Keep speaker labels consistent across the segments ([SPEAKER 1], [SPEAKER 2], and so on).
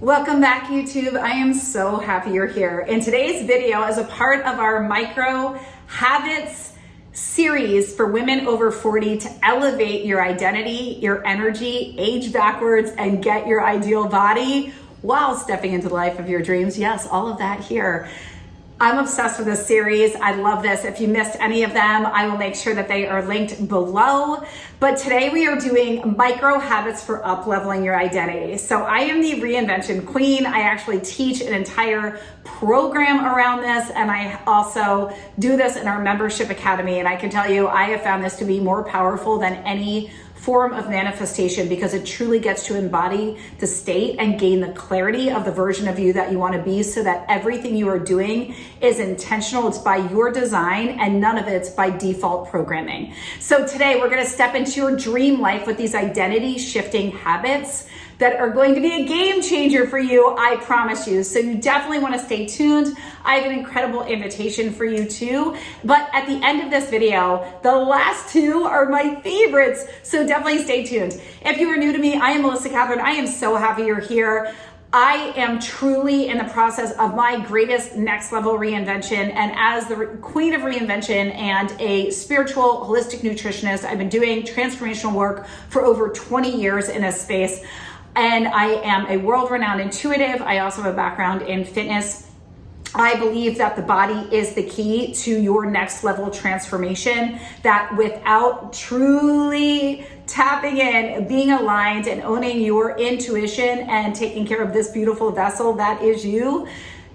[SPEAKER 1] Welcome back, YouTube. I am so happy you're here. In today's video, as a part of our micro habits series for women over 40 to elevate your identity, your energy, age backwards, and get your ideal body while stepping into the life of your dreams. Yes, all of that here. I'm obsessed with this series. I love this. If you missed any of them, I will make sure that they are linked below. But today we are doing micro habits for up-leveling your identity. So I am the reinvention queen. I actually teach an entire program around this, and I also do this in our membership academy. And I can tell you, I have found this to be more powerful than any form of manifestation because it truly gets to embody the state and gain the clarity of the version of you that you want to be, so that everything you are doing is intentional. It's by your design and none of it's by default programming. So today we're going to step into your dream life with these identity shifting habits that are going to be a game changer for you, I promise you. So you definitely want to stay tuned. I have an incredible invitation for you too. But at the end of this video, the last two are my favorites. So definitely stay tuned. If you are new to me, I am Melissa Catherine. I am so happy you're here. I am truly in the process of my greatest next level reinvention. And as the queen of reinvention and a spiritual holistic nutritionist, I've been doing transformational work for over 20 years in this space. And I am a world-renowned intuitive. I also have a background in fitness. I believe that the body is the key to your next level transformation, that without truly tapping in, being aligned and owning your intuition and taking care of this beautiful vessel that is you,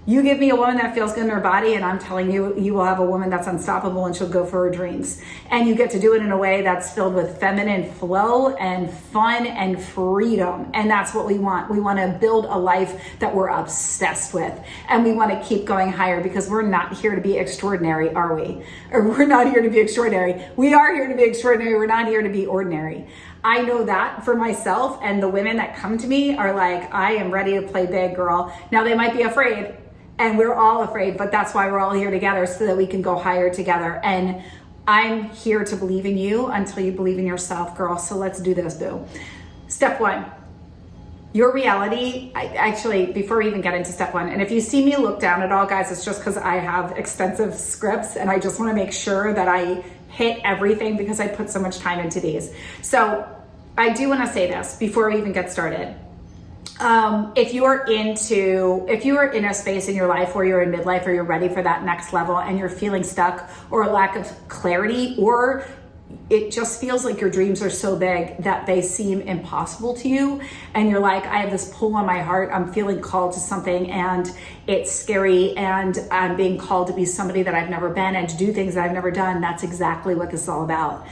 [SPEAKER 1] you give me a woman that feels good in her body, and I'm telling you, you will have a woman that's unstoppable and she'll go for her dreams. And you get to do it in a way that's filled with feminine flow and fun and freedom. And that's what we want. We want to build a life that we're obsessed with. And we want to keep going higher, because we're not here to be extraordinary, are we? Or we're not here to be extraordinary. We are here to be extraordinary. We're not here to be ordinary. I know that for myself, and the women that come to me are like, I am ready to play big, girl. Now they might be afraid. And we're all afraid, but that's why we're all here together, so that we can go higher together. And I'm here to believe in you until you believe in yourself, girl. So let's do this, boo. Step one, your reality. Before we even get into step one, and if you see me look down at all, guys, it's just because I have extensive scripts and I just want to make sure that I hit everything, because I put so much time into these. So I do want to say this before we even get started. If you are in a space in your life where you're in midlife, or you're ready for that next level and you're feeling stuck, or a lack of clarity, or it just feels like your dreams are so big that they seem impossible to you, and you're like, I have this pull on my heart, I'm feeling called to something and it's scary, and I'm being called to be somebody that I've never been and to do things that I've never done. That's exactly what this is all about.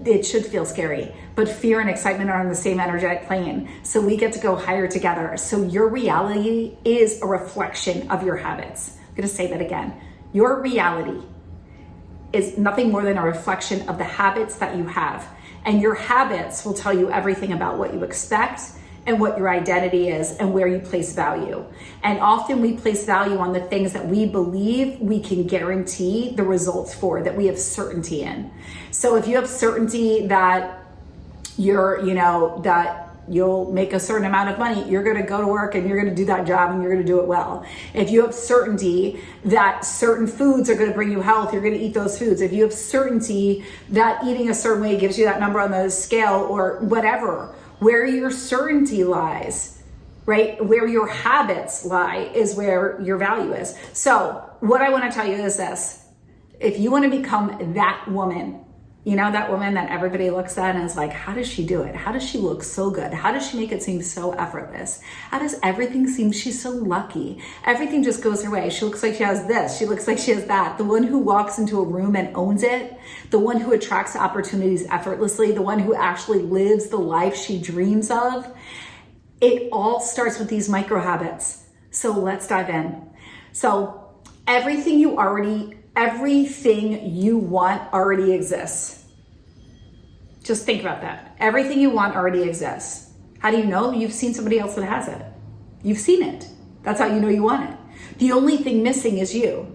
[SPEAKER 1] It should feel scary, but fear and excitement are on the same energetic plane. So we get to go higher together. So your reality is a reflection of your habits. I'm going to say that again. Your reality is nothing more than a reflection of the habits that you have. And your habits will tell you everything about what you expect and what your identity is and where you place value. And often we place value on the things that we believe we can guarantee the results for, that we have certainty in. So if you have certainty that that you'll make a certain amount of money, you're going to go to work and you're going to do that job and you're going to do it well. If you have certainty that certain foods are going to bring you health, you're going to eat those foods. If you have certainty that eating a certain way gives you that number on the scale, or whatever, where your certainty lies, right? Where your habits lie is where your value is. So what I want to tell you is this: if you want to become that woman, that woman that everybody looks at and is like, how does she do it? How does she look so good? How does she make it seem so effortless? How does everything seem, she's so lucky? Everything just goes her way. She looks like she has this. She looks like she has that. The one who walks into a room and owns it. The one who attracts opportunities effortlessly. The one who actually lives the life she dreams of. It all starts with these micro habits. So let's dive in. So everything you want already exists. Just think about that. Everything you want already exists. How do you know? You've seen somebody else that has it. You've seen it. That's how you know you want it. The only thing missing is you.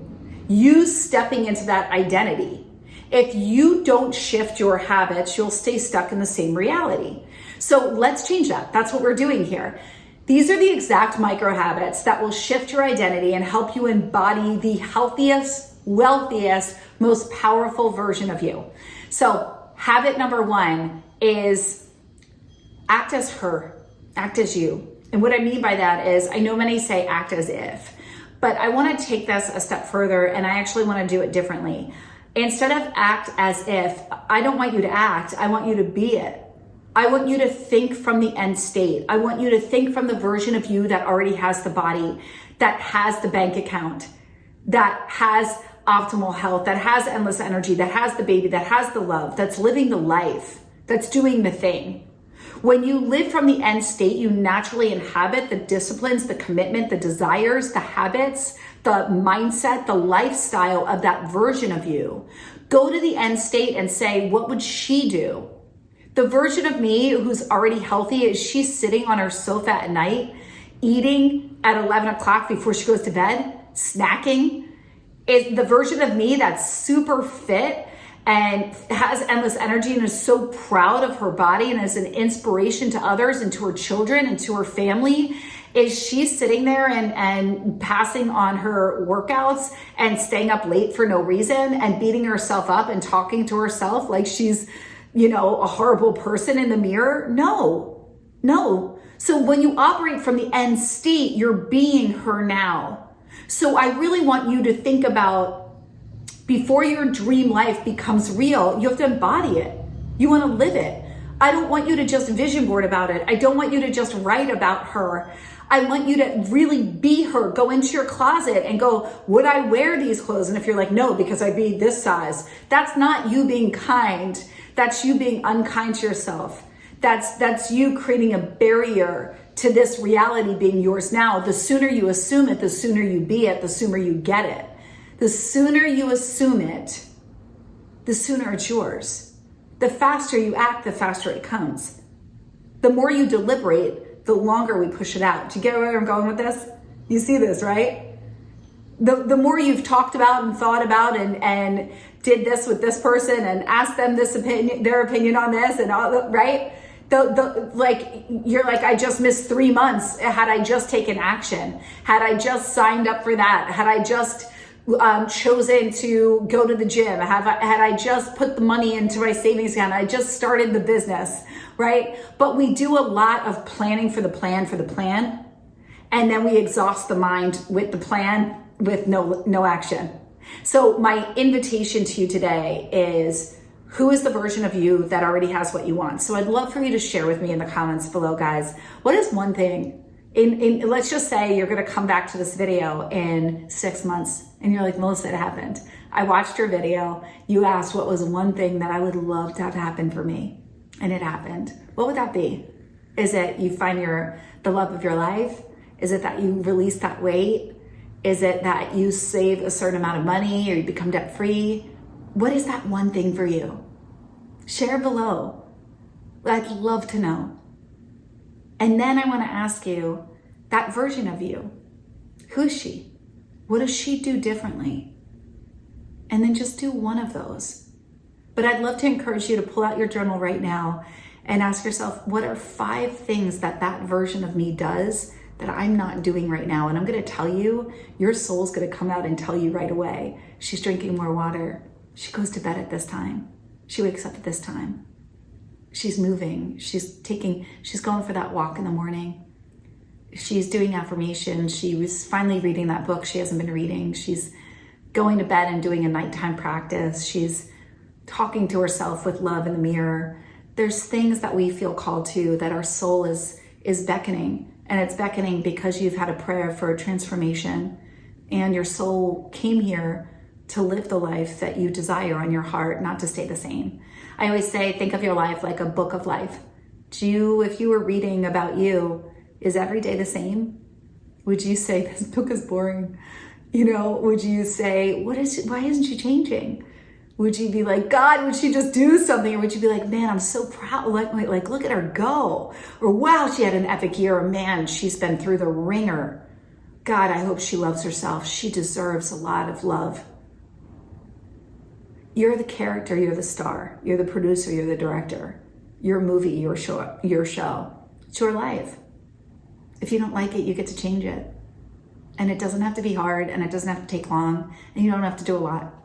[SPEAKER 1] You stepping into that identity. If you don't shift your habits, you'll stay stuck in the same reality. So let's change that. That's what we're doing here. These are the exact micro habits that will shift your identity and help you embody the healthiest, wealthiest, most powerful version of you. So habit number 1 is act as her, act as you. And what I mean by that is, I know many say act as if, but I want to take this a step further, and I actually want to do it differently. Instead of act as if, I don't want you to act, I want you to be it. I want you to think from the end state. I want you to think from the version of you that already has the body, that has the bank account, that has optimal health, that has endless energy, that has the baby, that has the love, that's living the life, that's doing the thing. When you live from the end state, you naturally inhabit the disciplines, the commitment, the desires, the habits, the mindset, the lifestyle of that version of you. Go to the end state and say, what would she do? The version of me who's already healthy, is she sitting on her sofa at night, eating at 11 o'clock before she goes to bed, snacking? Is the version of me that's super fit and has endless energy and is so proud of her body and is an inspiration to others and to her children and to her family? Is she sitting there and passing on her workouts and staying up late for no reason and beating herself up and talking to herself like she's, a horrible person in the mirror? No. So when you operate from the end state, you're being her now. So I really want you to think about, before your dream life becomes real, you have to embody it. You want to live it. I don't want you to just vision board about it. I don't want you to just write about her. I want you to really be her. Go into your closet and go, would I wear these clothes? And if you're like, no, because I'd be this size, that's not you being kind. That's you being unkind to yourself. That's you creating a barrier to this reality being yours now. The sooner you assume it, the sooner you be it, the sooner you get it. The sooner you assume it, the sooner it's yours. The faster you act, the faster it comes. The more you deliberate, the longer we push it out. Do you get where I'm going with this? You see this, right? The more you've talked about and thought about and did this with this person and asked them their opinion on this and all, right? You're like, I just missed 3 months. Had I just taken action, had I just signed up for that, had I just chosen to go to the gym, had I just put the money into my savings account, I just started the business, right? But we do a lot of planning for the plan, and then we exhaust the mind with the plan with no action. So my invitation to you today is, who is the version of you that already has what you want? So I'd love for you to share with me in the comments below, guys. What is one thing, let's just say you're gonna come back to this video in 6 months and you're like, Melissa, it happened. I watched your video. You asked what was one thing that I would love to have happen for me, and it happened. What would that be? Is it you find the love of your life? Is it that you release that weight? Is it that you save a certain amount of money or you become debt free? What is that one thing for you? Share below. I'd love to know. And then I want to ask you, that version of you, who is she? What does she do differently? And then just do one of those. But I'd love to encourage you to pull out your journal right now and ask yourself, what are 5 things that version of me does that I'm not doing right now? And I'm going to tell you, your soul's going to come out and tell you right away. She's drinking more water. She goes to bed at this time. She wakes up at this time. She's moving. She's going for that walk in the morning. She's doing affirmations. She was finally reading that book she hasn't been reading. She's going to bed and doing a nighttime practice. She's talking to herself with love in the mirror. There's things that we feel called to, that our soul is beckoning. And it's beckoning because you've had a prayer for a transformation and your soul came here to live the life that you desire on your heart, not to stay the same. I always say, think of your life like a book of life. If you were reading about you, is every day the same? Would you say, this book is boring? Would you say, why isn't she changing? Would you be like, God, would she just do something? Or would you be like, man, I'm so proud, like look at her go. Or wow, she had an epic year. Or man, she's been through the ringer. God, I hope she loves herself. She deserves a lot of love. You're the character, you're the star, you're the producer, you're the director, your movie, your show. It's your life. If you don't like it, you get to change it. And it doesn't have to be hard, and it doesn't have to take long, and you don't have to do a lot.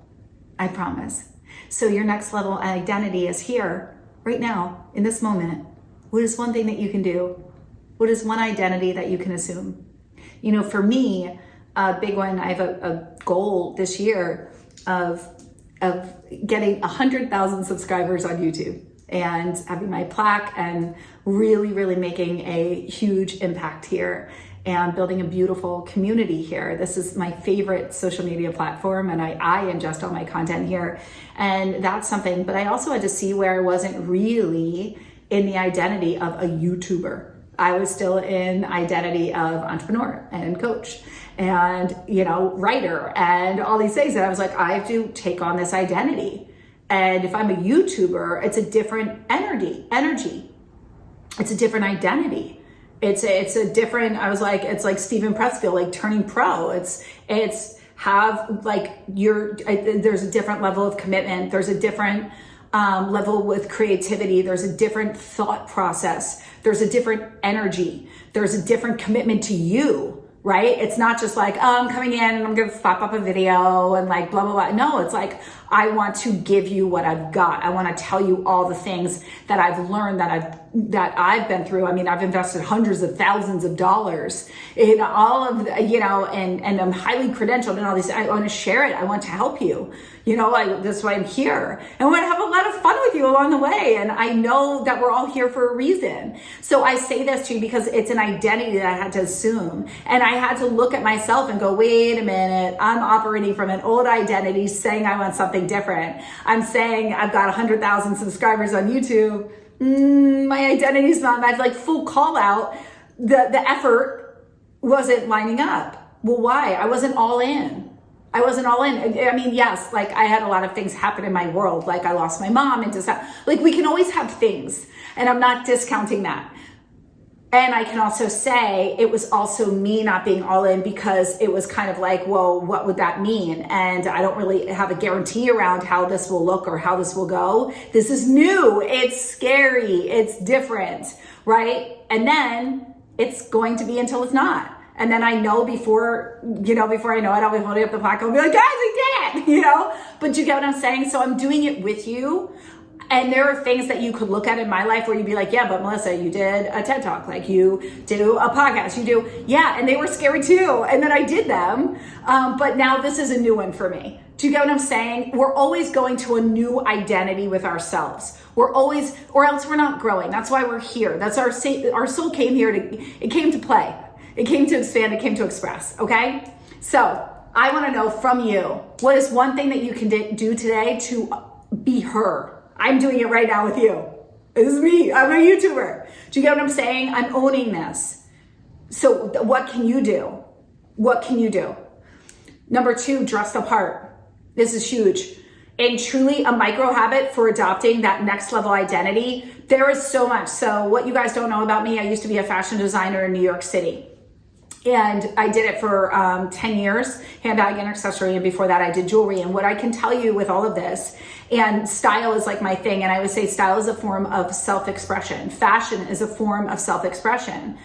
[SPEAKER 1] I promise. So your next level identity is here, right now, in this moment. What is one thing that you can do? What is one identity that you can assume? You know, for me, a big one, I have a goal this year of getting 100,000 subscribers on YouTube and having my plaque and really making a huge impact here and building a beautiful community here. This is my favorite social media platform, and I ingest all my content here. And that's something, but I also had to see where I wasn't really in the identity of a YouTuber. I was still in identity of entrepreneur and coach and, you know, writer and all these things. And I was like, I have to take on this identity. And if I'm a YouTuber, it's a different energy. It's a different identity. It's a different, I was like, it's like Steven Pressfield, like turning pro. It's have like there's a different level of commitment. There's a different level with creativity. There's a different thought process. There's a different energy. There's a different commitment to you, right? It's not just like, oh, I'm coming in and I'm going to slap up a video and like blah, blah, blah. No, it's like, I want to give you what I've got. I want to tell you all the things that I've learned, that I've been through. I mean, I've invested hundreds of thousands of dollars in all of the, you know, and I'm highly credentialed and all these. I want to share it. I want to help you. You know, that's why I'm here. And I want to have a lot of fun with you along the way. And I know that we're all here for a reason. So I say this to you because it's an identity that I had to assume. And I had to look at myself and go, wait a minute, I'm operating from an old identity saying I want something different. I'm saying I've got 100,000 subscribers on YouTube. My identity's not, I'd like full call out. The effort wasn't lining up. Well, why? I wasn't all in. I mean, yes, like I had a lot of things happen in my world. Like I lost my mom and like we can always have things, and I'm not discounting that. And I can also say it was also me not being all in because it was kind of like, well, what would that mean? And I don't really have a guarantee around how this will look or how this will go. This is new. It's scary. It's different, right? And then it's going to be until it's not. And then I know before I know it, I'll be holding up the plaque and I'll be like, guys, I did it, you know? But you get what I'm saying? So I'm doing it with you. And there are things that you could look at in my life where you'd be like, yeah, but Melissa, you did a TED Talk, like you do a podcast, and they were scary too. And then I did them. But now this is a new one for me. Do you get what I'm saying? We're always going to a new identity with ourselves. We're always, or else we're not growing. That's why we're here. That's our soul came here it came to play. It came to expand, it came to express, okay? So I wanna know from you, what is one thing that you can do today to be her? I'm doing it right now with you. This is me, I'm a YouTuber. Do you get what I'm saying? I'm owning this. So what can you do? What can you do? Number 2, dress the part. This is huge. And truly a micro habit for adopting that next level identity. There is so much. So what you guys don't know about me, I used to be a fashion designer in New York City. And I did it for 10 years, handbag and accessory. And before that, I did jewelry. And what I can tell you with all of this, and style is like my thing. And I would say style is a form of self-expression. Fashion is a form of self-expression.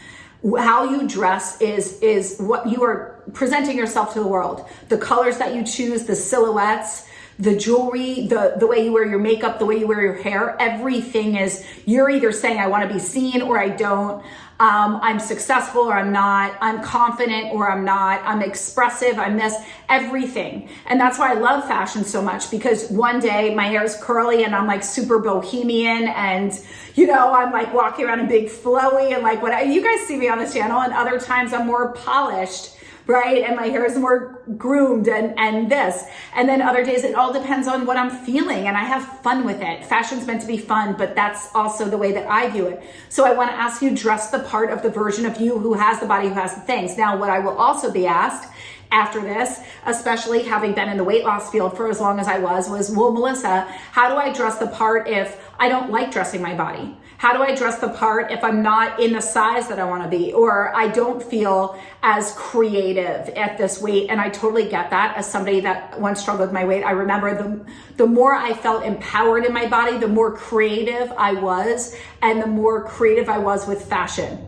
[SPEAKER 1] How you dress is what you are presenting yourself to the world. The colors that you choose, the silhouettes, the jewelry, the way you wear your makeup, the way you wear your hair, everything is, you're either saying I want to be seen or I don't. I'm successful or I'm not. I'm confident or I'm not. I'm expressive. I'm this, everything. And that's why I love fashion so much, because one day my hair is curly and I'm like super bohemian and, I'm like walking around in big flowy and like what you guys see me on this channel, and other times I'm more polished, right? And my hair is more groomed and this. And then other days, it all depends on what I'm feeling, and I have fun with it. Fashion's meant to be fun, but that's also the way that I view it. So I want to ask you, dress the part of the version of you who has the body, who has the things. Now, what I will also be asked after this, especially having been in the weight loss field for as long as I was, well, Melissa, how do I dress the part if I don't like dressing my body? How do I dress the part if I'm not in the size that I want to be, or I don't feel as creative at this weight? And I totally get that. As somebody that once struggled with my weight, I remember the more I felt empowered in my body, the more creative I was, and the more creative I was with fashion.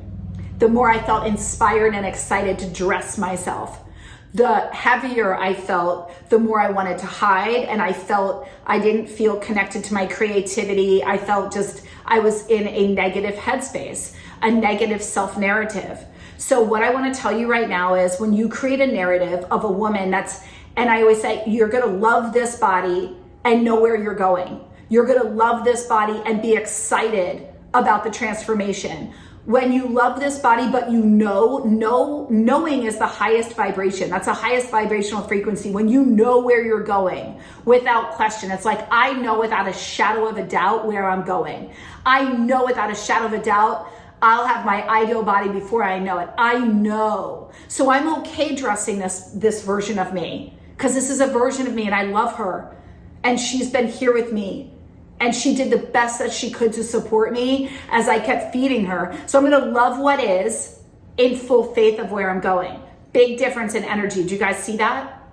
[SPEAKER 1] the more I felt inspired and excited to dress myself. The heavier I felt, the more I wanted to hide, and I felt I didn't feel connected to my creativity. I felt I was in a negative headspace, a negative self-narrative. So what I want to tell you right now is when you create a narrative of a woman and I always say, you're going to love this body and know where you're going. You're going to love this body and be excited about the transformation. When you love this body, but knowing is the highest vibration. That's the highest vibrational frequency. When you know where you're going without question, it's like, I know without a shadow of a doubt where I'm going. I know without a shadow of a doubt, I'll have my ideal body before I know it. I know. So I'm okay dressing this version of me, because this is a version of me and I love her. And she's been here with me. And she did the best that she could to support me as I kept feeding her. So I'm going to love what is in full faith of where I'm going. Big difference in energy. Do you guys see that?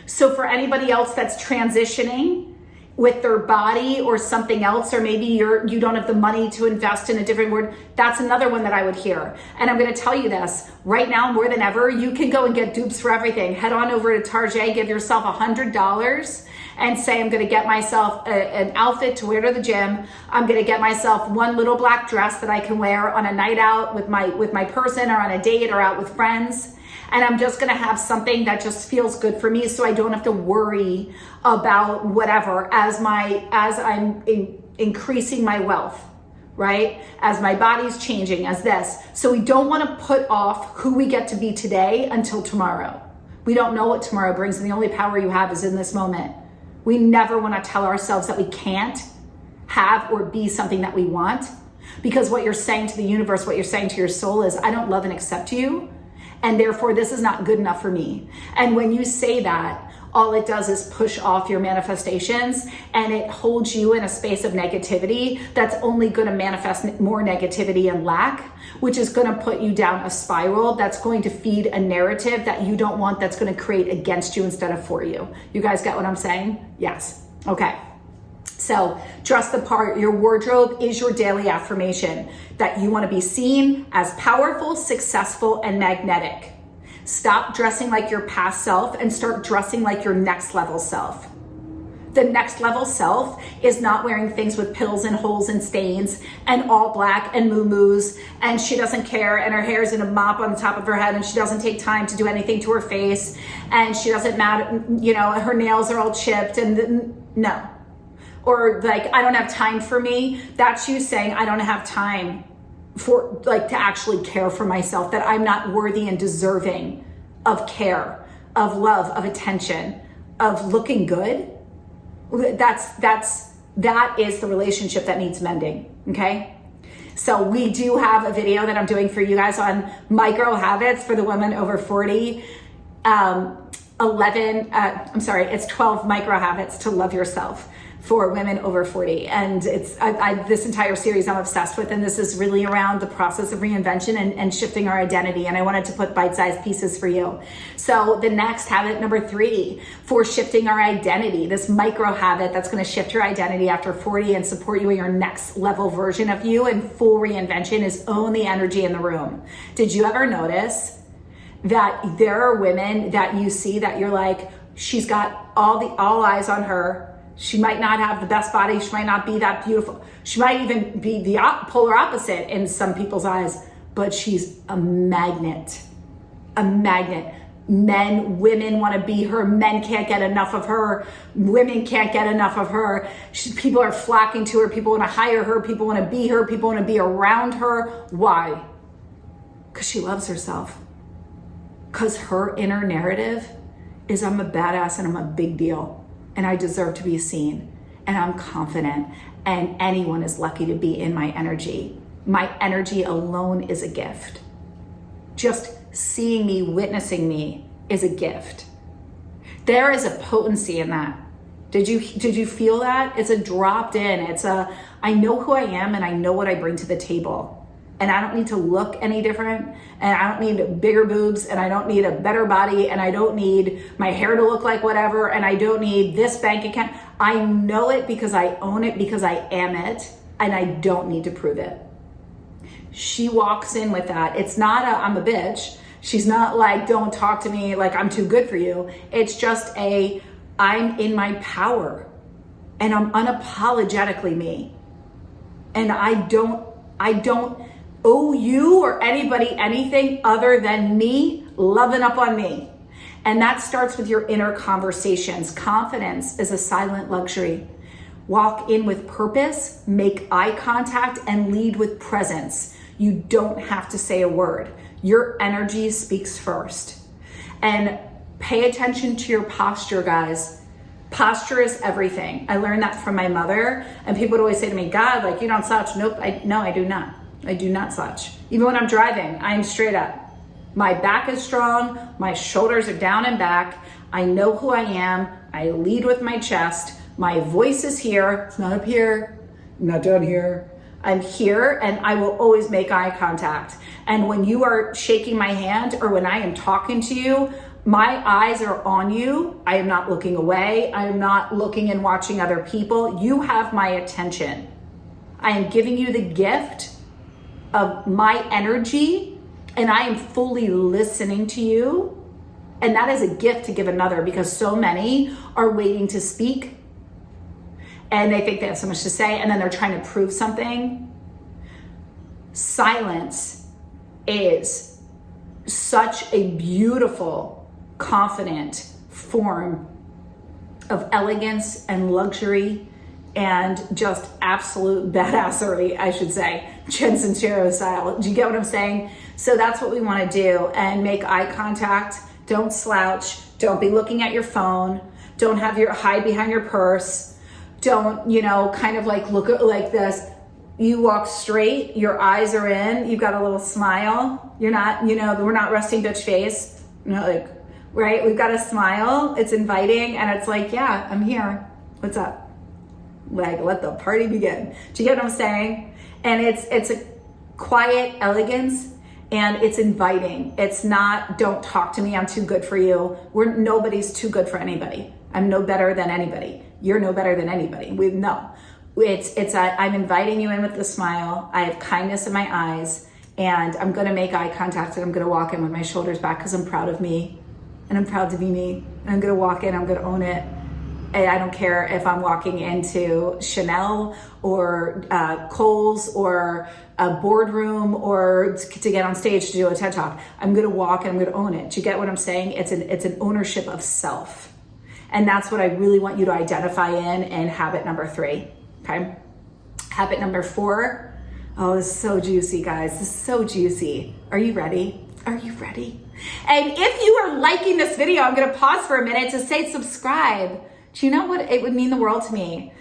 [SPEAKER 1] So for anybody else that's transitioning with their body or something else, or maybe you don't have the money to invest in a different word, that's another one that I would hear. And I'm going to tell you this right now, more than ever, you can go and get dupes for everything. Head on over to Target, give yourself $100 and say, I'm going to get myself an outfit to wear to the gym. I'm going to get myself one little black dress that I can wear on a night out with my person, or on a date, or out with friends. And I'm just going to have something that just feels good for me, so I don't have to worry about whatever as I'm increasing my wealth, right? As my body's changing, as this. So we don't want to put off who we get to be today until tomorrow. We don't know what tomorrow brings, and the only power you have is in this moment. We never want to tell ourselves that we can't have or be something that we want, because what you're saying to the universe, what you're saying to your soul is, I don't love and accept you, and therefore this is not good enough for me. And when you say that, all it does is push off your manifestations, and it holds you in a space of negativity that's only going to manifest more negativity and lack, which is going to put you down a spiral that's going to feed a narrative that you don't want, that's going to create against you instead of for you. You guys get what I'm saying? Yes. Okay. So dress the part. Your wardrobe is your daily affirmation that you want to be seen as powerful, successful, and magnetic. Stop dressing like your past self and start dressing like your next level self. The next level self is not wearing things with pills and holes and stains and all black and moo-moos, and she doesn't care, and her hair is in a mop on the top of her head, and she doesn't take time to do anything to her face, and she doesn't matter, her nails are all chipped, and no. Or like, I don't have time for me. That's you saying, I don't have time to actually care for myself, that I'm not worthy and deserving of care, of love, of attention, of looking good. That is the relationship that needs mending. Okay. So we do have a video that I'm doing for you guys on micro habits for the women over 40. It's 12 micro habits to love yourself for women over 40. And it's this entire series I'm obsessed with, and this is really around the process of reinvention and shifting our identity. And I wanted to put bite-sized pieces for you. So the next habit, number 3, for shifting our identity, this micro habit that's going to shift your identity after 40 and support you in your next level version of you and full reinvention, is own the energy in the room. Did you ever notice that there are women that you see that you're like, she's got all eyes on her. She might not have the best body. She might not be that beautiful. She might even be the polar opposite in some people's eyes, but she's a magnet. A magnet. Women want to be her. Men can't get enough of her. Women can't get enough of her. People are flocking to her. People want to hire her. People want to be her. People want to be around her. Why? Because she loves herself. Because her inner narrative is, I'm a badass and I'm a big deal. And I deserve to be seen, and I'm confident, and anyone is lucky to be in my energy. My energy alone is a gift. Just seeing me, witnessing me is a gift. There is a potency in that. Did you feel that? It's a dropped in. I know who I am, and I know what I bring to the table. And I don't need to look any different, and I don't need bigger boobs, and I don't need a better body, and I don't need my hair to look like whatever, and I don't need this bank account. I know it because I own it, because I am it, and I don't need to prove it. She walks in with that. It's not I'm a bitch. She's not like, don't talk to me like I'm too good for you. It's just I'm in my power and I'm unapologetically me. And I don't owe you or anybody anything other than me loving up on me. And that starts with your inner conversations. Confidence is a silent luxury. Walk in with purpose, make eye contact, and lead with presence. You don't have to say a word. Your energy speaks first. And pay attention to your posture, guys. Posture is everything. I learned that from my mother, and people would always say to me, God, like, you don't slouch. Nope, no, I do not. I do not slouch. Even when I'm driving, I am straight up. My back is strong. My shoulders are down and back. I know who I am. I lead with my chest. My voice is here. It's not up here. I'm not down here. I'm here, and I will always make eye contact. And when you are shaking my hand or when I am talking to you, my eyes are on you. I am not looking away. I am not looking and watching other people. You have my attention. I am giving you the gift of my energy, and I am fully listening to you. And that is a gift to give another, because so many are waiting to speak and they think they have so much to say, and then they're trying to prove something. Silence is such a beautiful, confident form of elegance and luxury and just absolute badassery, I should say, Jen Sincero style. Do you get what I'm saying? So that's what we want to do, and make eye contact. Don't slouch. Don't be looking at your phone. Don't have your hide behind your purse. Don't, kind of like look at like this. You walk straight, your eyes are in, you've got a little smile. You're not, we're not resting bitch face. Right? We've got a smile. It's inviting, and it's like, yeah, I'm here. What's up? Like, let the party begin. Do you get what I'm saying? And it's a quiet elegance, and it's inviting. It's not, don't talk to me, I'm too good for you. Nobody's too good for anybody. I'm no better than anybody. You're no better than anybody. I'm inviting you in with the smile. I have kindness in my eyes, and I'm going to make eye contact, and I'm going to walk in with my shoulders back because I'm proud of me, and I'm proud to be me. And I'm going to walk in, I'm going to own it. And I don't care if I'm walking into Chanel or Kohl's or a boardroom or to get on stage to do a TED Talk. I'm going to walk and I'm going to own it. Do you get what I'm saying? It's an ownership of self. And that's what I really want you to identify in habit number 3, okay? Habit number 4. Oh, this is so juicy, guys. This is so juicy. Are you ready? Are you ready? And if you are liking this video, I'm gonna pause for a minute to say subscribe. Do you know what? It would mean the world to me.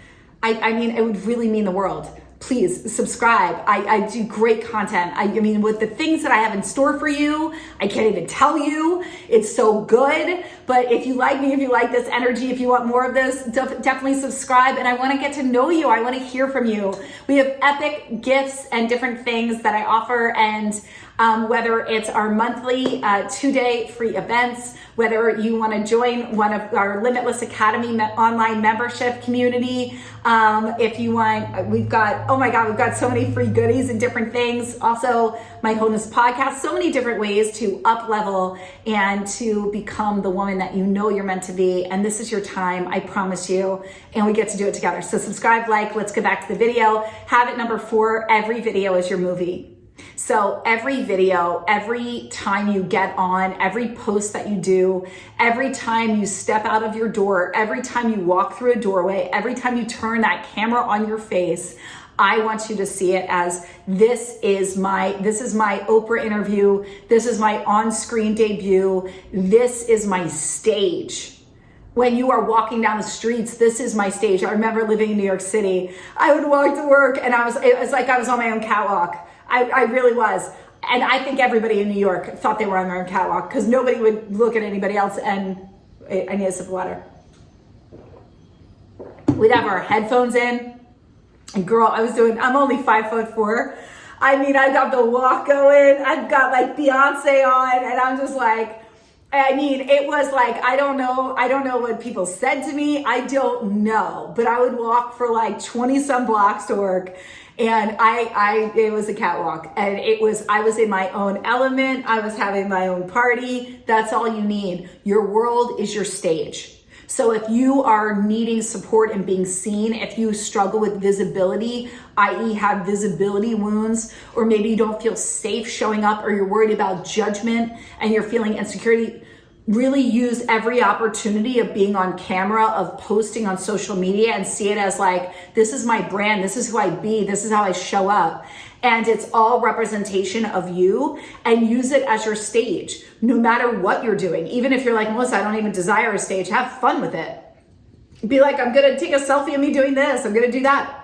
[SPEAKER 1] I mean, it would really mean the world. Please subscribe. I do great content. I mean, with the things that I have in store for you, I can't even tell you. It's so good. But if you like me, if you like this energy, if you want more of this, definitely subscribe. And I want to get to know you. I want to hear from you. We have epic gifts and different things that I offer. And whether it's our monthly 2-day free events, whether you want to join one of our Limitless Academy online membership community, if you want, we've got so many free goodies and different things. Also, my wholeness podcast, so many different ways to up level and to become the woman that you know you're meant to be. And this is your time, I promise you. And we get to do it together. So subscribe, let's get back to the video. Habit number 4, every video is your movie. So every video, every time you get on, every post that you do, every time you step out of your door, every time you walk through a doorway, every time you turn that camera on your face, I want you to see it as this is my Oprah interview. This is my on-screen debut. This is my stage. When you are walking down the streets, this is my stage. I remember living in New York City. I would walk to work and it was like I was on my own catwalk. I really was. And I think everybody in New York thought they were on their own catwalk because nobody would look at anybody else. And I need a sip of water. We'd have our headphones in. And girl, I'm only 5'4". I mean, I got the walk going. I've got like Beyonce on and I'm just like, I mean, it was like, I don't know what people said to me. I don't know, but I would walk for like 20 some blocks to work, and it was a catwalk, and I was in my own element. I was having my own party. That's all you need. Your world is your stage. So if you are needing support and being seen, if you struggle with visibility, i.e. have visibility wounds, or maybe you don't feel safe showing up, or you're worried about judgment and you're feeling insecurity, really use every opportunity of being on camera, of posting on social media, and see it as like, this is my brand, this is who I be, this is how I show up. And it's all representation of you, and use it as your stage, no matter what you're doing. Even if you're like, Melissa, I don't even desire a stage, have fun with it. Be like, I'm gonna take a selfie of me doing this, I'm gonna do that.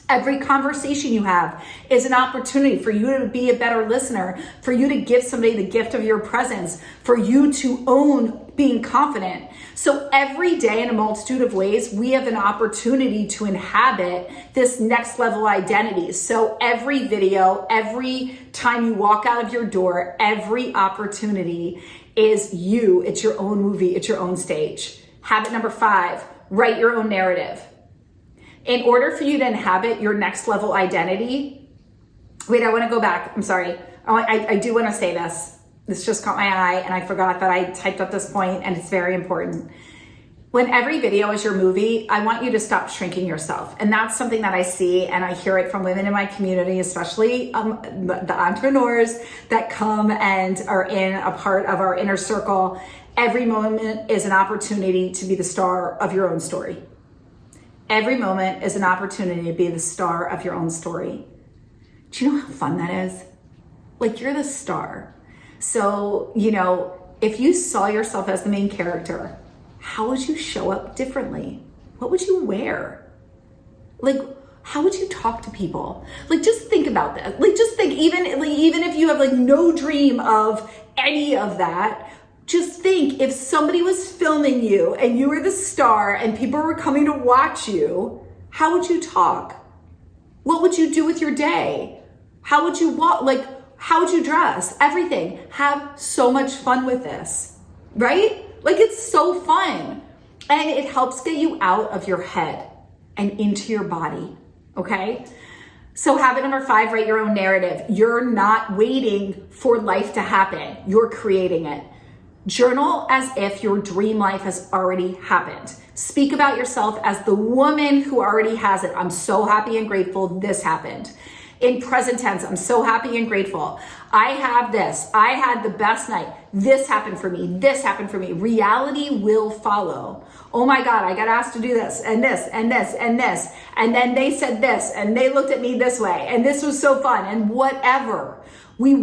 [SPEAKER 1] Every conversation you have is an opportunity for you to be a better listener, for you to give somebody the gift of your presence, for you to own being confident. So every day, in a multitude of ways, we have an opportunity to inhabit this next level identity. So every video, every time you walk out of your door, every opportunity is you. It's your own movie. It's your own stage. Habit number 5, write your own narrative. In order for you to inhabit your next level identity, wait, I want to go back. I'm sorry. I do want to say this. This just caught my eye, and I forgot that I typed up this point, and it's very important. When every video is your movie, I want you to stop shrinking yourself. And that's something that I see, and I hear it from women in my community, especially the entrepreneurs that come and are in a part of our inner circle. Every moment is an opportunity to be the star of your own story. Every moment is an opportunity to be the star of your own story. Do you know how fun that is? Like, you're the star. So, if you saw yourself as the main character, how would you show up differently? What would you wear? Like, how would you talk to people? Like, just think about that. Like, just think, even if you have like no dream of any of that, just think, if somebody was filming you and you were the star and people were coming to watch you, how would you talk? What would you do with your day? How would you walk? Like, how would you dress? Everything. Have so much fun with this, right? Like, it's so fun. And it helps get you out of your head and into your body, okay? So habit number 5, write your own narrative. You're not waiting for life to happen. You're creating it. Journal as if your dream life has already happened. Speak about yourself as the woman who already has it. I'm so happy and grateful this happened. In present tense, I'm so happy and grateful. I have this. I had the best night. This happened for me. This happened for me. Reality will follow. Oh my God, I got asked to do this and this and this and this. And then they said this and they looked at me this way. And this was so fun and whatever. I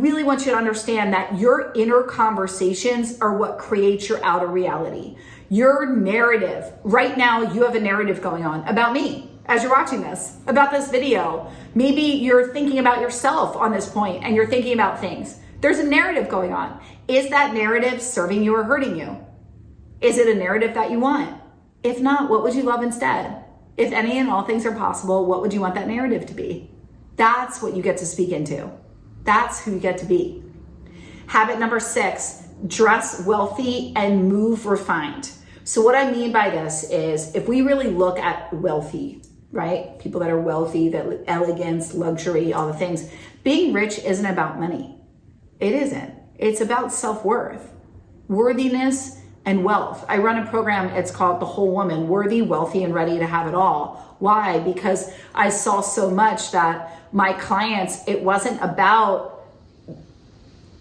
[SPEAKER 1] really want you to understand that your inner conversations are what creates your outer reality. Your narrative, right now you have a narrative going on about me as you're watching this, about this video. Maybe you're thinking about yourself on this point and you're thinking about things. There's a narrative going on. Is that narrative serving you or hurting you? Is it a narrative that you want? If not, what would you love instead? If any and all things are possible, what would you want that narrative to be? That's what you get to speak into. That's who you get to be. Habit number 6, dress wealthy and move refined. So what I mean by this is, if we really look at wealthy, right? People that are wealthy, that elegance, luxury, all the things. Being rich isn't about money. It isn't. It's about self-worth, worthiness, and wealth. I run a program, it's called The Whole Woman, worthy, wealthy, and ready to have it all. Why? Because I saw so much that my clients, it wasn't about,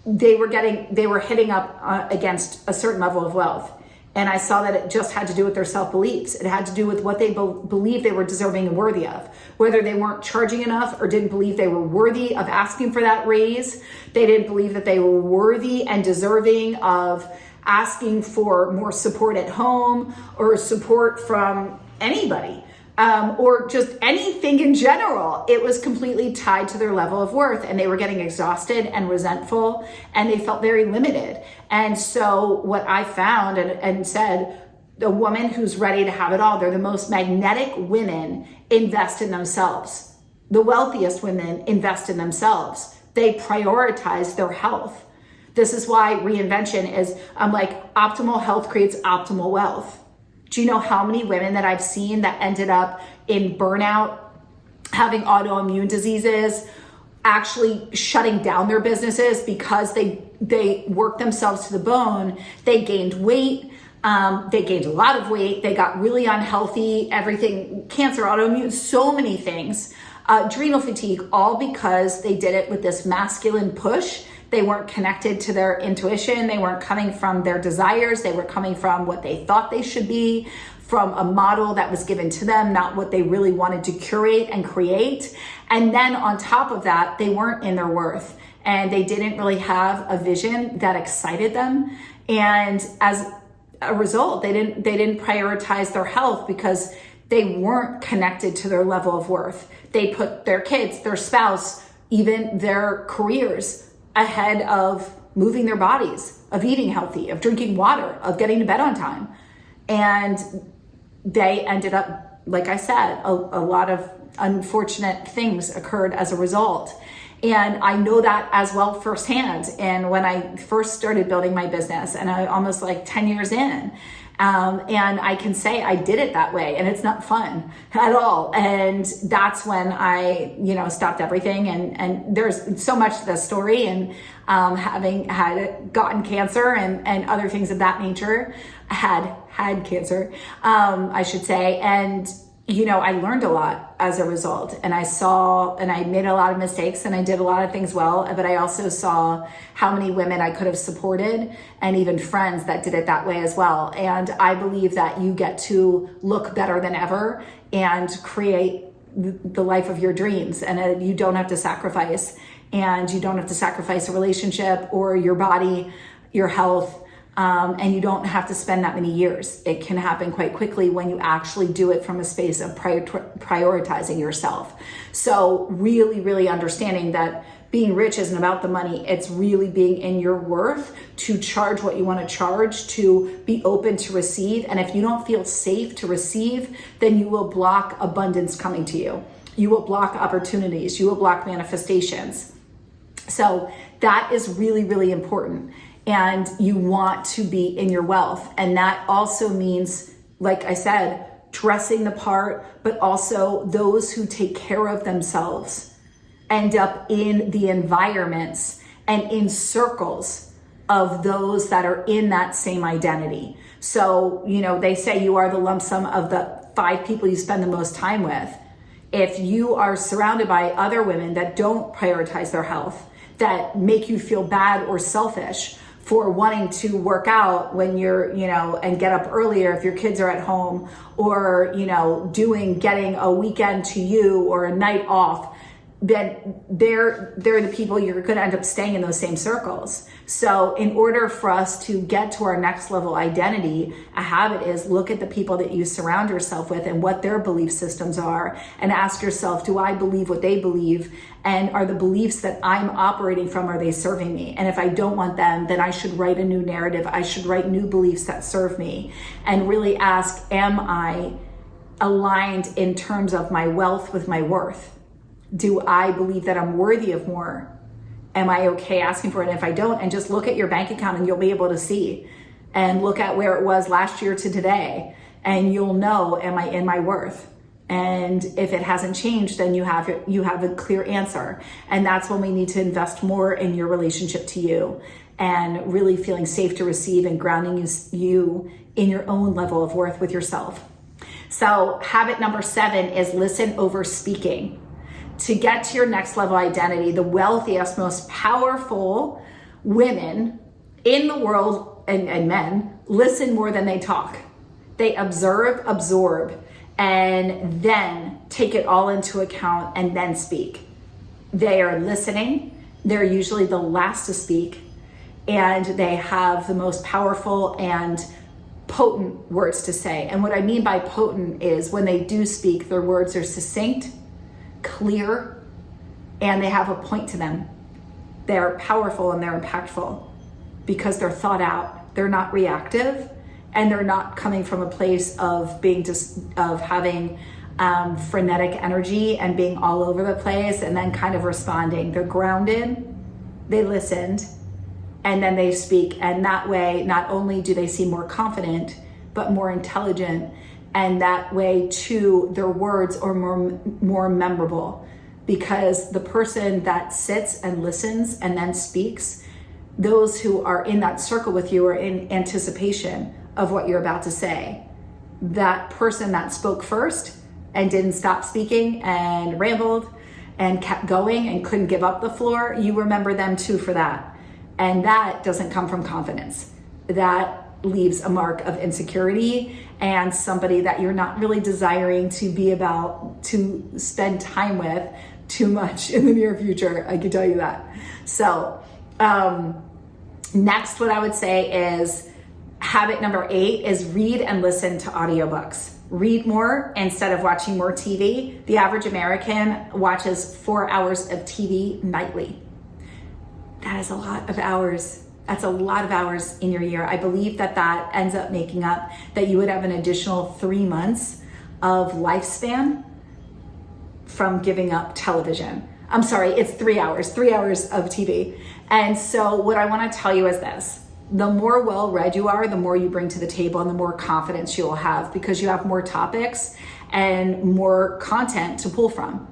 [SPEAKER 1] they were hitting up against a certain level of wealth. And I saw that it just had to do with their self-beliefs. It had to do with what they believed they were deserving and worthy of. Whether they weren't charging enough or didn't believe they were worthy of asking for that raise. They didn't believe that they were worthy and deserving of asking for more support at home or support from anybody. Or just anything in general. It was completely tied to their level of worth, and they were getting exhausted and resentful, and they felt very limited. And so what I found and said, the woman who's ready to have it all, they're the most magnetic women, invest in themselves. The wealthiest women invest in themselves. They prioritize their health. This is why reinvention is, I'm like, optimal health creates optimal wealth. Do you know how many women that I've seen that ended up in burnout, having autoimmune diseases, actually shutting down their businesses because they worked themselves to the bone? They gained weight. They gained a lot of weight. They got really unhealthy, everything, cancer, autoimmune, so many things, adrenal fatigue, all because they did it with this masculine push. They weren't connected to their intuition. They weren't coming from their desires. They were coming from what they thought they should be, from a model that was given to them, not what they really wanted to curate and create. And then on top of that, they weren't in their worth, and they didn't really have a vision that excited them. And as a result, they didn't prioritize their health because they weren't connected to their level of worth. They put their kids, their spouse, even their careers ahead of moving their bodies, of eating healthy, of drinking water, of getting to bed on time. And they ended up, like I said, a lot of unfortunate things occurred as a result. And I know that as well firsthand. And when I first started building my business, and I almost like 10 years in, and I can say I did it that way, and it's not fun at all. And that's when I, stopped everything. And there's so much to the story, and having gotten cancer and other things of that nature, had cancer, I should say. And I learned a lot as a result, and I made a lot of mistakes, and I did a lot of things well, but I also saw how many women I could have supported, and even friends that did it that way as well. And I believe that you get to look better than ever and create the life of your dreams, and you don't have to sacrifice, and you don't have to sacrifice a relationship or your body, your health. And you don't have to spend that many years. It can happen quite quickly when you actually do it from a space of prioritizing yourself. So really, really understanding that being rich isn't about the money. It's really being in your worth, to charge what you want to charge, to be open to receive. And if you don't feel safe to receive, then you will block abundance coming to you. You will block opportunities. You will block manifestations. So that is really, really important. And you want to be in your wealth. And that also means, like I said, dressing the part, but also those who take care of themselves end up in the environments and in circles of those that are in that same identity. So, they say you are the lump sum of the 5 people you spend the most time with. If you are surrounded by other women that don't prioritize their health, that make you feel bad or selfish for wanting to work out when you're, and get up earlier if your kids are at home, or, getting a weekend to you or a night off, then they're the people you're going to end up staying in those same circles. So in order for us to get to our next level identity, a habit is look at the people that you surround yourself with and what their belief systems are, and ask yourself, do I believe what they believe? And are the beliefs that I'm operating from, are they serving me? And if I don't want them, then I should write a new narrative. I should write new beliefs that serve me, and really ask, am I aligned in terms of my wealth with my worth? Do I believe that I'm worthy of more? Am I okay asking for it? And if I don't, and just look at your bank account, and you'll be able to see, and look at where it was last year to today, and you'll know, am I in my worth? And if it hasn't changed, then you have a clear answer. And that's when we need to invest more in your relationship to you, and really feeling safe to receive, and grounding you in your own level of worth with yourself. So habit number 7 is listen over speaking. To get to your next level identity, the wealthiest, most powerful women in the world, and men, listen more than they talk. They observe, absorb, and then take it all into account and then speak. They are listening. They're usually the last to speak, and they have the most powerful and potent words to say. And what I mean by potent is when they do speak, their words are succinct, clear, and they have a point to them. They're powerful and they're impactful because they're thought out. They're not reactive, and they're not coming from a place of having frenetic energy and being all over the place and then kind of responding. They're grounded, they listened, and then they speak. And that way, not only do they seem more confident, but more intelligent. And that way too, their words are more memorable, because the person that sits and listens and then speaks, those who are in that circle with you are in anticipation of what you're about to say. That person that spoke first and didn't stop speaking and rambled and kept going and couldn't give up the floor, you remember them too for that. And that doesn't come from confidence. That leaves a mark of insecurity and somebody that you're not really desiring to be about to spend time with too much in the near future. I can tell you that. So next, what I would say is habit number 8 is read and listen to audiobooks. Read more instead of watching more TV. The average American watches 4 hours of TV nightly. That is a lot of hours. That's a lot of hours in your year. I believe that ends up making up that you would have an additional 3 months of lifespan from giving up television. I'm sorry, it's 3 hours of TV. And so what I want to tell you is this: the more well-read you are, the more you bring to the table and the more confidence you will have, because you have more topics and more content to pull from.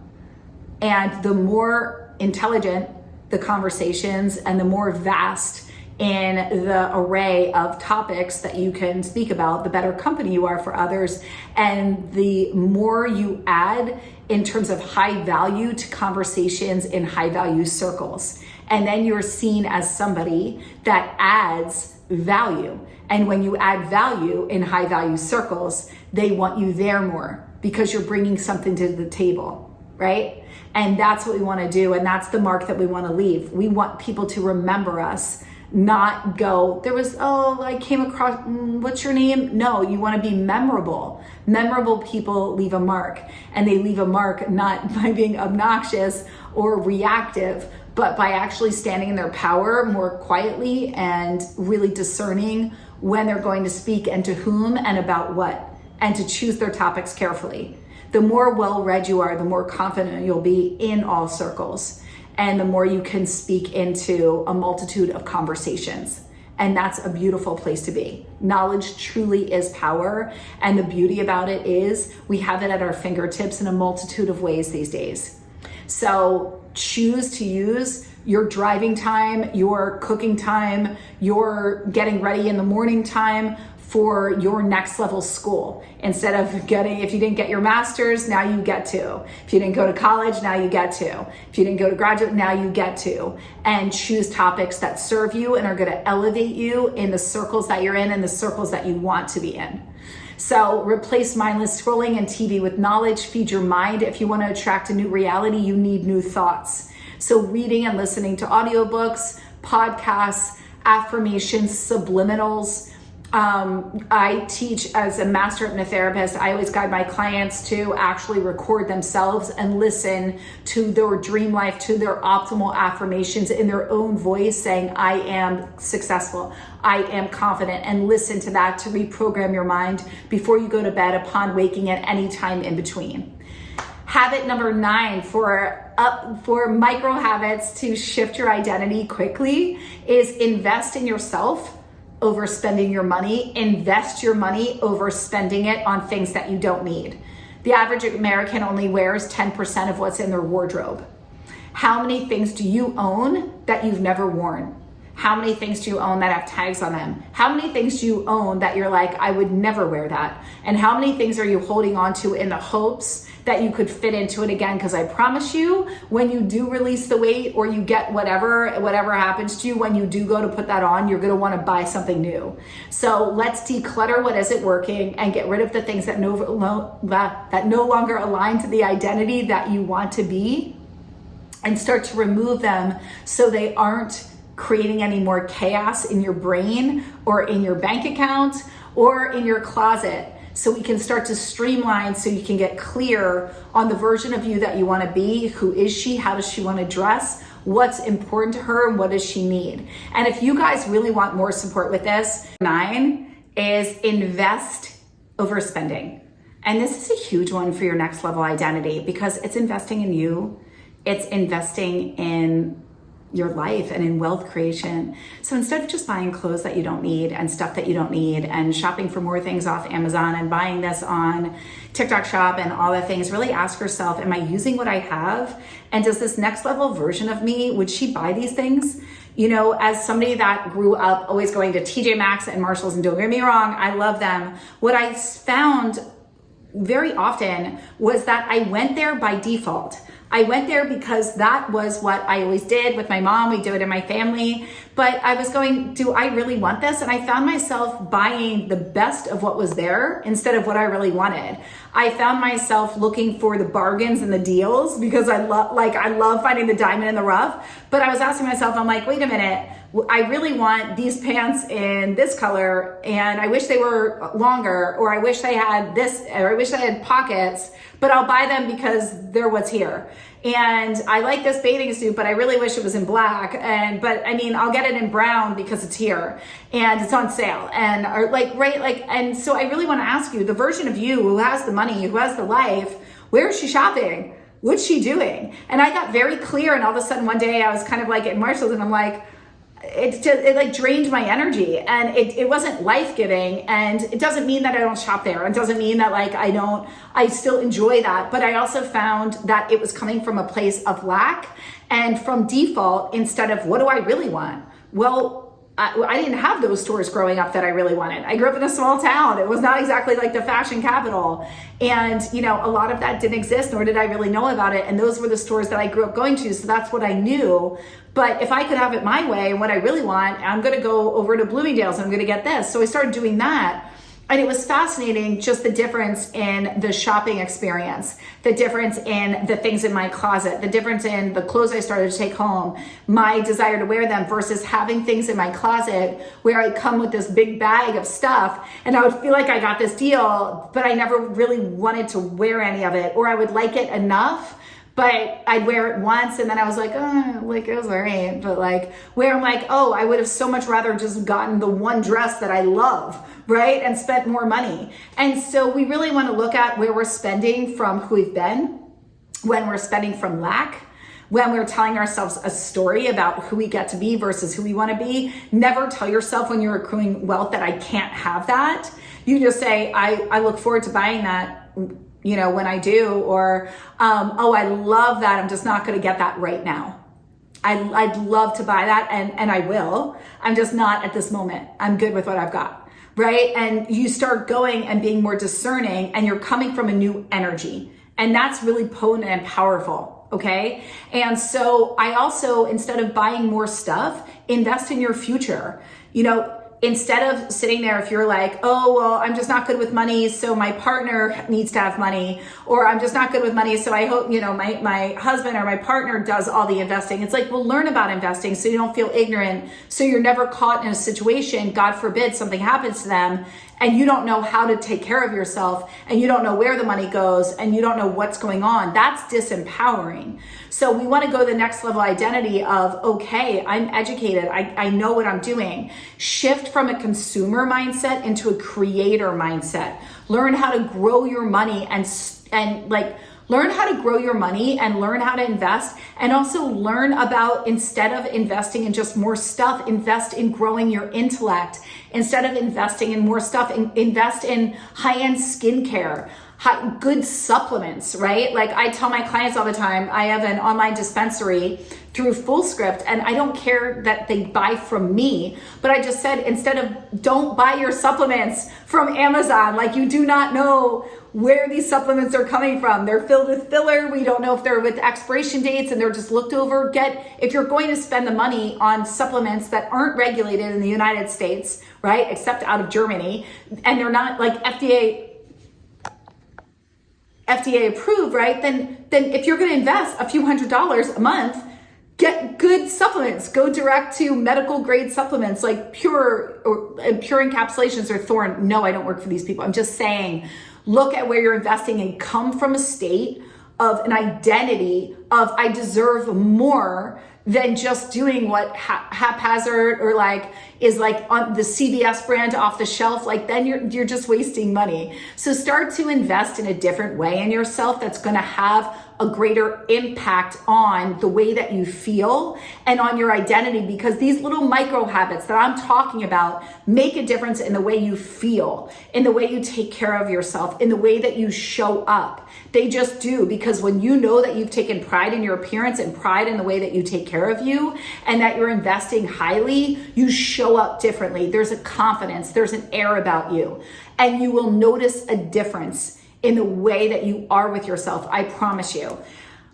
[SPEAKER 1] And the more intelligent the conversations and the more vast in the array of topics that you can speak about, the better company you are for others. And the more you add in terms of high value to conversations in high value circles. And then you're seen as somebody that adds value. And when you add value in high value circles, they want you there more because you're bringing something to the table, right? And that's what we want to do. And that's the mark that we want to leave. We want people to remember us, not go, I came across, what's your name? No, you want to be memorable. Memorable people leave a mark, and they leave a mark not by being obnoxious or reactive, but by actually standing in their power more quietly and really discerning when they're going to speak and to whom and about what, and to choose their topics carefully. The more well-read you are, the more confident you'll be in all circles, and the more you can speak into a multitude of conversations. And that's a beautiful place to be. Knowledge truly is power, and the beauty about it is we have it at our fingertips in a multitude of ways these days. So choose to use your driving time, your cooking time, your getting ready in the morning time for your next level school. Instead of if you didn't get your master's, now you get to. If you didn't go to college, now you get to. If you didn't go to graduate, now you get to. And choose topics that serve you and are gonna elevate you in the circles that you're in and the circles that you want to be in. So replace mindless scrolling and TV with knowledge. Feed your mind. If you want to attract a new reality, you need new thoughts. So reading and listening to audiobooks, podcasts, affirmations, subliminals. I teach as a master hypnotherapist. I always guide my clients to actually record themselves and listen to their dream life, to their optimal affirmations in their own voice, saying, I am successful, I am confident, and listen to that to reprogram your mind before you go to bed upon waking at any time in between. Habit number 9 for micro habits to shift your identity quickly is invest in yourself over spending your money. Invest your money over spending it on things that you don't need. The average American only wears 10% of what's in their wardrobe. How many things do you own that you've never worn? How many things do you own that have tags on them? How many things do you own that you're like, I would never wear that? And how many things are you holding on to in the hopes that you could fit into it again? Because I promise you, when you do release the weight or you get whatever happens to you, when you do go to put that on, you're going to want to buy something new. So let's declutter what isn't working and get rid of the things that no longer align to the identity that you want to be, and start to remove them so they aren't creating any more chaos in your brain or in your bank account or in your closet. So we can start to streamline so you can get clear on the version of you that you want to be. Who is she? How does she want to dress? What's important to her and what does she need? And if you guys really want more support with this, 9 is invest over spending. And this is a huge one for your next level identity because it's investing in you. It's investing in your life and in wealth creation. So instead of just buying clothes that you don't need and stuff that you don't need and shopping for more things off Amazon and buying this on TikTok Shop and all the things, really ask yourself, am I using what I have? And does this next level version of me, would she buy these things? You know, as somebody that grew up always going to TJ Maxx and Marshalls, and don't get me wrong, I love them. What I found very often was that I went there by default. I went there because that was what I always did with my mom. We do it in my family. But I was going, do I really want this? And I found myself buying the best of what was there instead of what I really wanted. I found myself looking for the bargains and the deals because I love finding the diamond in the rough. But I was asking myself, I'm like, wait a minute. I really want these pants in this color, and I wish they were longer, or I wish they had this, or I wish they had pockets, but I'll buy them because they're what's here. And I like this bathing suit, but I really wish it was in black. But I mean, I'll get it in brown because it's here and it's on sale. And and so I really want to ask you, the version of you who has the money, who has the life, where is she shopping? What's she doing? And I got very clear, and all of a sudden one day I was kind of like at Marshall's, and I'm like, it like drained my energy, and it wasn't life-giving. And it doesn't mean that I don't shop there. It doesn't mean that I still enjoy that. But I also found that it was coming from a place of lack and from default instead of what do I really want? Well, I didn't have those stores growing up that I really wanted. I grew up in a small town. It was not exactly like the fashion capital. And, you know, a lot of that didn't exist, nor did I really know about it. And those were the stores that I grew up going to. So that's what I knew. But if I could have it my way and what I really want, I'm going to go over to Bloomingdale's and I'm going to get this. So I started doing that. And it was fascinating, just the difference in the shopping experience, the difference in the things in my closet, the difference in the clothes I started to take home, my desire to wear them versus having things in my closet where I come with this big bag of stuff and I would feel like I got this deal, but I never really wanted to wear any of it, or I would like it enough, but I'd wear it once and then I was like, oh, like it was all right. But like where I'm like, oh, I would have so much rather just gotten the one dress that I love, right? And spent more money. And so we really want to look at where we're spending from who we've been, when we're spending from lack, when we're telling ourselves a story about who we get to be versus who we want to be. Never tell yourself when you're accruing wealth that I can't have that. You just say, I look forward to buying that, you know, when I do, or, oh, I love that. I'm just not going to get that right now. I'd love to buy that. And I will, I'm just not at this moment. I'm good with what I've got. Right. And you start going and being more discerning, and you're coming from a new energy, and that's really potent and powerful. Okay. And so I also, instead of buying more stuff, invest in your future. You know, instead of sitting there, if you're like, oh, well, I'm just not good with money, so my partner needs to have money, or I'm just not good with money, so I hope, you know, my husband or my partner does all the investing. It's like, well, learn about investing so you don't feel ignorant, so you're never caught in a situation, God forbid, something happens to them, and you don't know how to take care of yourself, and you don't know where the money goes, and you don't know what's going on. That's disempowering. So we want to go the next level identity of, okay, I'm educated. I know what I'm doing. Shift from a consumer mindset into a creator mindset. Learn how to grow your money and learn how to grow your money and learn how to invest, and also learn about, instead of investing in just more stuff, invest in growing your intellect. Instead of investing in more stuff, invest in high-end skincare, good supplements, right? Like I tell my clients all the time, I have an online dispensary through FullScript, and I don't care that they buy from me, but I just said, instead of, don't buy your supplements from Amazon. Like, you do not know where these supplements are coming from. They're filled with filler. We don't know if they're with expiration dates, and they're just looked over. If you're going to spend the money on supplements that aren't regulated in the United States, right, except out of Germany, and they're not like FDA approved, right? Then if you're going to invest a few $100s a month, get good supplements. Go direct to medical grade supplements like Pure encapsulations or Thorne. No, I don't work for these people. I'm just saying, look at where you're investing and come from a state of an identity of, I deserve more than just doing what haphazard or like is like on the CVS brand off the shelf. Like, then you're just wasting money. So start to invest in a different way in yourself that's going to have a greater impact on the way that you feel and on your identity, because these little micro habits that I'm talking about make a difference in the way you feel, in the way you take care of yourself, in the way that you show up. They just do, because when you know that you've taken pride in your appearance and pride in the way that you take care of you and that you're investing highly, you show up differently. There's a confidence, there's an air about you, and you will notice a difference in the way that you are with yourself. I promise you.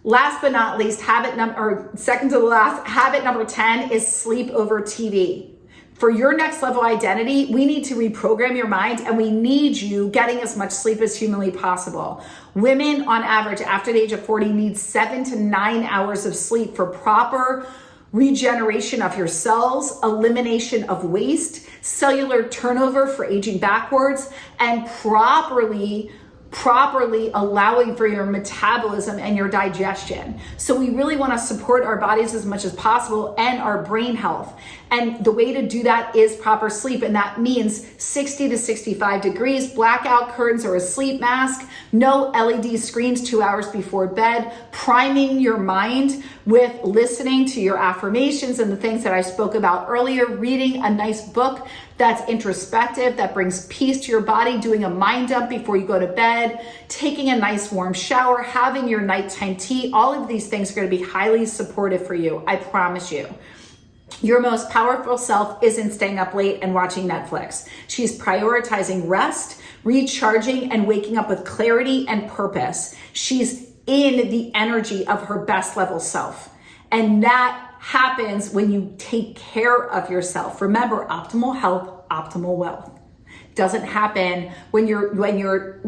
[SPEAKER 1] Last but not least, second to the last, habit number 10 is sleep over TV. For your next level identity, we need to reprogram your mind, and we need you getting as much sleep as humanly possible. Women on average after the age of 40 need 7 to 9 hours of sleep for proper regeneration of your cells, elimination of waste, cellular turnover for aging backwards, and properly allowing for your metabolism and your digestion. So we really want to support our bodies as much as possible and our brain health. And the way to do that is proper sleep. And that means 60 to 65 degrees, blackout curtains or a sleep mask, no LED screens 2 hours before bed, priming your mind with listening to your affirmations and the things that I spoke about earlier, reading a nice book that's introspective, that brings peace to your body, doing a mind dump before you go to bed, taking a nice warm shower, having your nighttime tea. All of these things are going to be highly supportive for you. I promise you. Your most powerful self isn't staying up late and watching Netflix. She's prioritizing rest, recharging, and waking up with clarity and purpose. She's in the energy of her best level self. And that happens when you take care of yourself. Remember, optimal health, optimal wealth. Doesn't happen when you're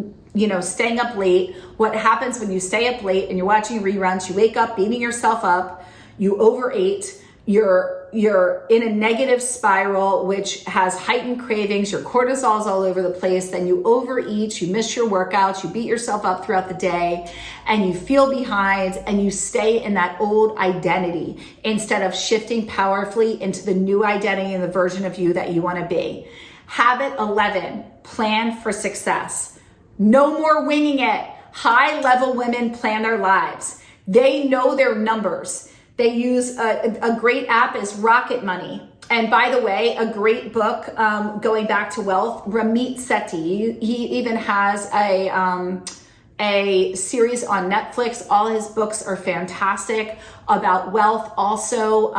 [SPEAKER 1] staying up late. What happens when you stay up late and you're watching reruns, you wake up beating yourself up, you overate, you're in a negative spiral, which has heightened cravings, your cortisol's all over the place, then you overeat, you miss your workouts, you beat yourself up throughout the day, and you feel behind, and you stay in that old identity instead of shifting powerfully into the new identity and the version of you that you want to be. Habit 11, plan for success. No more winging it. High-level women plan their lives. They know their numbers. They use a great app is Rocket Money. And by the way, a great book going back to wealth, Ramit Sethi. He even has a series on Netflix. All his books are fantastic about wealth. Also,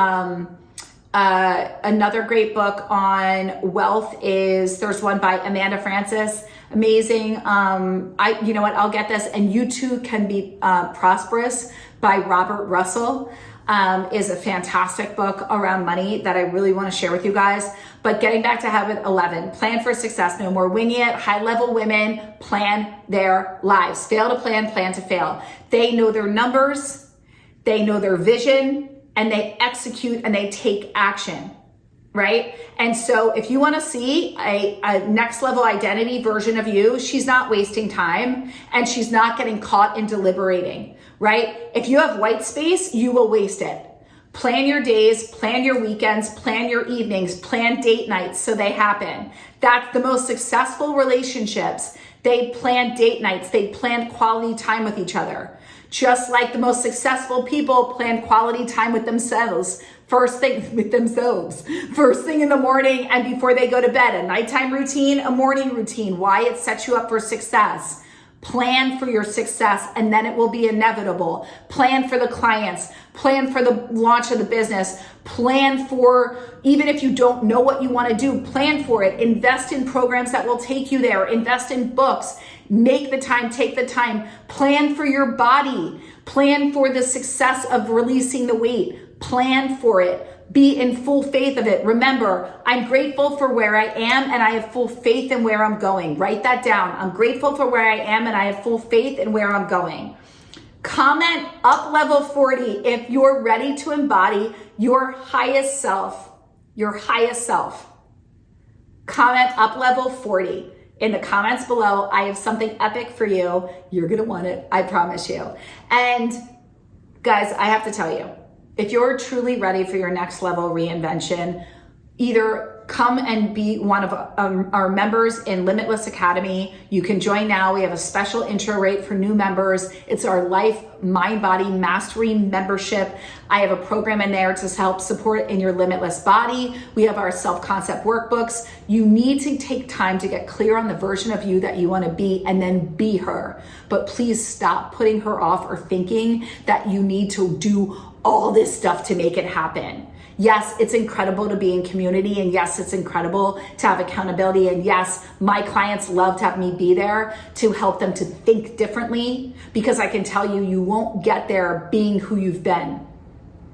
[SPEAKER 1] another great book on wealth there's one by Amanda Francis. Amazing. You know what? I'll get this. And You Too Can Be Prosperous by Robert Russell. Is a fantastic book around money that I really want to share with you guys. But getting back to habit 11, plan for success. No more winging it. High-level women plan their lives. Fail to plan, plan to fail. They know their numbers, they know their vision, and they execute and they take action, right? And so if you want to see a next level identity version of you, she's not wasting time and she's not getting caught in deliberating. Right? If you have white space, you will waste it. Plan your days, plan your weekends, plan your evenings, plan date nights so they happen. That's the most successful relationships. They plan date nights. They plan quality time with each other. Just like the most successful people plan quality time with themselves. First thing in the morning and before they go to bed. A nighttime routine, a morning routine. Why? It sets you up for success. Plan for your success and then it will be inevitable. Plan for the clients, plan for the launch of the business, plan for, even if you don't know what you want to do, plan for it. Invest in programs that will take you there. Invest in books. Make the time, take the time. Plan for your body. Plan for the success of releasing the weight. Plan for it. Be in full faith of it. Remember, I'm grateful for where I am and I have full faith in where I'm going. Write that down. I'm grateful for where I am and I have full faith in where I'm going. Comment up level 40 if you're ready to embody your highest self. Your highest self. Comment up level 40 in the comments below. I have something epic for you. You're going to want it. I promise you. And guys, I have to tell you, if you're truly ready for your next level reinvention, either come and be one of our members in Limitless Academy. You can join now. We have a special intro rate for new members. It's our Life, Mind, Body Mastery membership. I have a program in there to help support in your limitless body. We have our self-concept workbooks. You need to take time to get clear on the version of you that you want to be and then be her. But please stop putting her off or thinking that you need to do all this stuff to make it happen. Yes, it's incredible to be in community, and yes, it's incredible to have accountability, and yes, my clients love to have me be there to help them to think differently, because I can tell you, you won't get there being who you've been.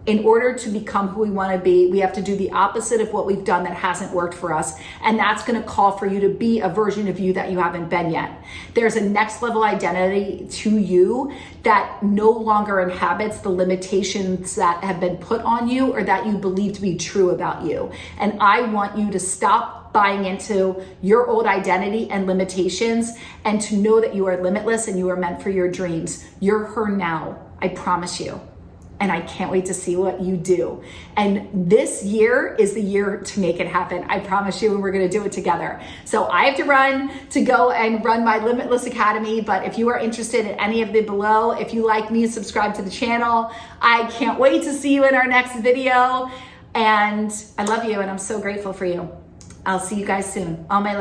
[SPEAKER 1] In order to become who we want to be, we have to do the opposite of what we've done that hasn't worked for us. And that's going to call for you to be a version of you that you haven't been yet. There's a next level identity to you that no longer inhabits the limitations that have been put on you or that you believe to be true about you. And I want you to stop buying into your old identity and limitations and to know that you are limitless and you are meant for your dreams. You're her now. I promise you. And I can't wait to see what you do. And this year is the year to make it happen. I promise you, and we're gonna do it together. So I have to run to go and run my Limitless Academy, but if you are interested in any of the below, if you like me, subscribe to the channel. I can't wait to see you in our next video. And I love you, and I'm so grateful for you. I'll see you guys soon. All my